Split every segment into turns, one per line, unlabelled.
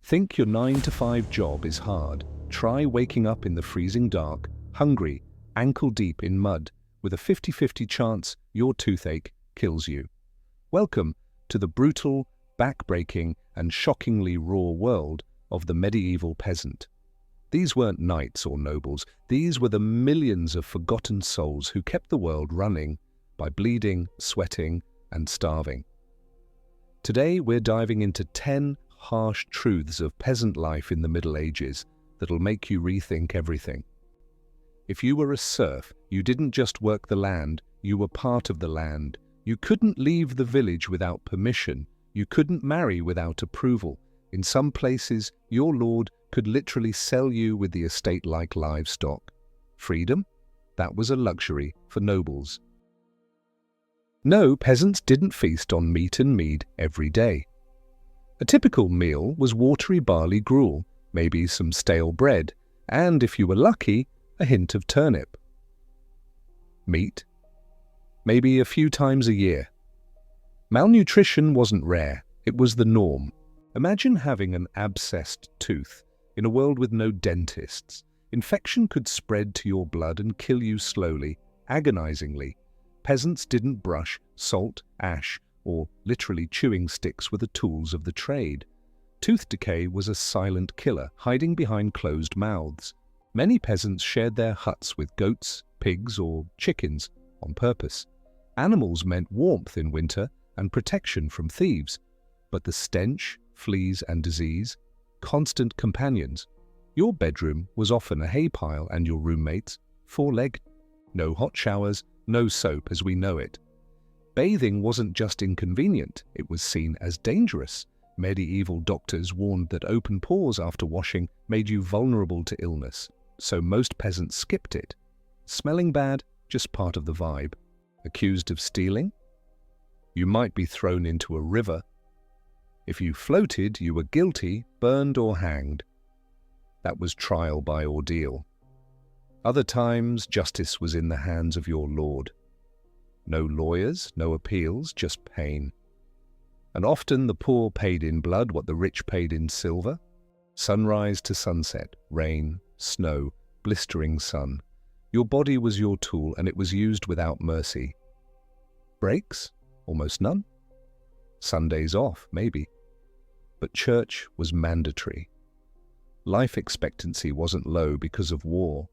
Think your 9-to-5 job is hard? Try waking up in the freezing dark, hungry, ankle-deep in mud, with a 50-50 chance your toothache kills you. Welcome to the brutal, backbreaking, and shockingly raw world of the medieval peasant. These weren't knights or nobles. These were the millions of forgotten souls who kept the world running by bleeding, sweating, and starving. Today, we're diving into 10 harsh truths of peasant life in the Middle Ages that'll make you rethink everything. If you were a serf, you didn't just work the land, you were part of the land. You couldn't leave the village without permission. You couldn't marry without approval. In some places, your lord could literally sell you with the estate like livestock. Freedom? That was a luxury for nobles. No, peasants didn't feast on meat and mead every day. A typical meal was watery barley gruel, maybe some stale bread, and, if you were lucky, a hint of turnip. Meat? Maybe a few times a year. Malnutrition wasn't rare, it was the norm. Imagine having an abscessed tooth in a world with no dentists. Infection could spread to your blood and kill you slowly, agonizingly. Peasants didn't brush, salt, ash, or literally chewing sticks were the tools of the trade. Tooth decay was a silent killer, hiding behind closed mouths. Many peasants shared their huts with goats, pigs, or chickens on purpose. Animals meant warmth in winter and protection from thieves. But the stench, fleas, and disease, constant companions. Your bedroom was often a hay pile and your roommates, four-legged. No hot showers, no soap as we know it. Bathing wasn't just inconvenient, it was seen as dangerous. Medieval doctors warned that open pores after washing made you vulnerable to illness, so most peasants skipped it. Smelling bad? Just part of the vibe. Accused of stealing? You might be thrown into a river. If you floated, you were guilty, burned or hanged. That was trial by ordeal. Other times, justice was in the hands of your lord. No lawyers, no appeals, just pain. And often the poor paid in blood what the rich paid in silver. Sunrise to sunset, rain, snow, blistering sun. Your body was your tool and it was used without mercy. Breaks? Almost none. Sundays off, maybe. But church was mandatory. Life expectancy wasn't low because of war.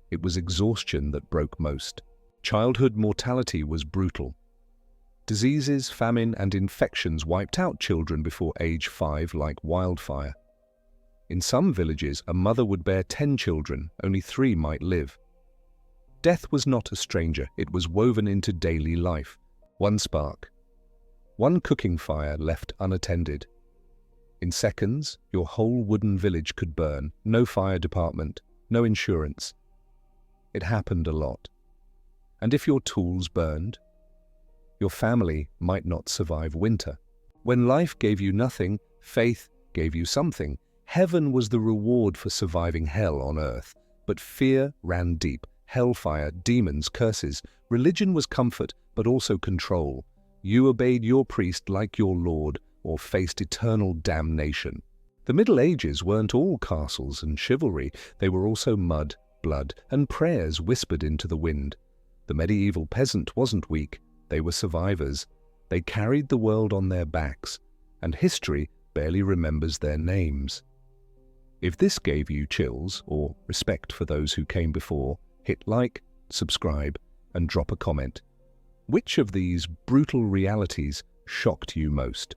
It was exhaustion that broke most. Childhood mortality was brutal. Diseases, famine, and infections wiped out children before age 5 like wildfire. In some villages, a mother would bear 10 children, only 3 might live. Death was not a stranger, it was woven into daily life. One spark, one cooking fire left unattended. In seconds, your whole wooden village could burn, no fire department, no insurance. It happened a lot. And if your tools burned, your family might not survive winter. When life gave you nothing, faith gave you something. Heaven was the reward for surviving hell on earth. But fear ran deep. Hellfire, demons, curses. Religion was comfort, but also control. You obeyed your priest like your lord, or faced eternal damnation. The Middle Ages weren't all castles and chivalry. They were also mud, blood, and prayers whispered into the wind. The medieval peasant wasn't weak. They were survivors. They carried the world on their backs, and history barely remembers their names. If this gave you chills or respect for those who came before, hit like, subscribe, and drop a comment. Which of these brutal realities shocked you most?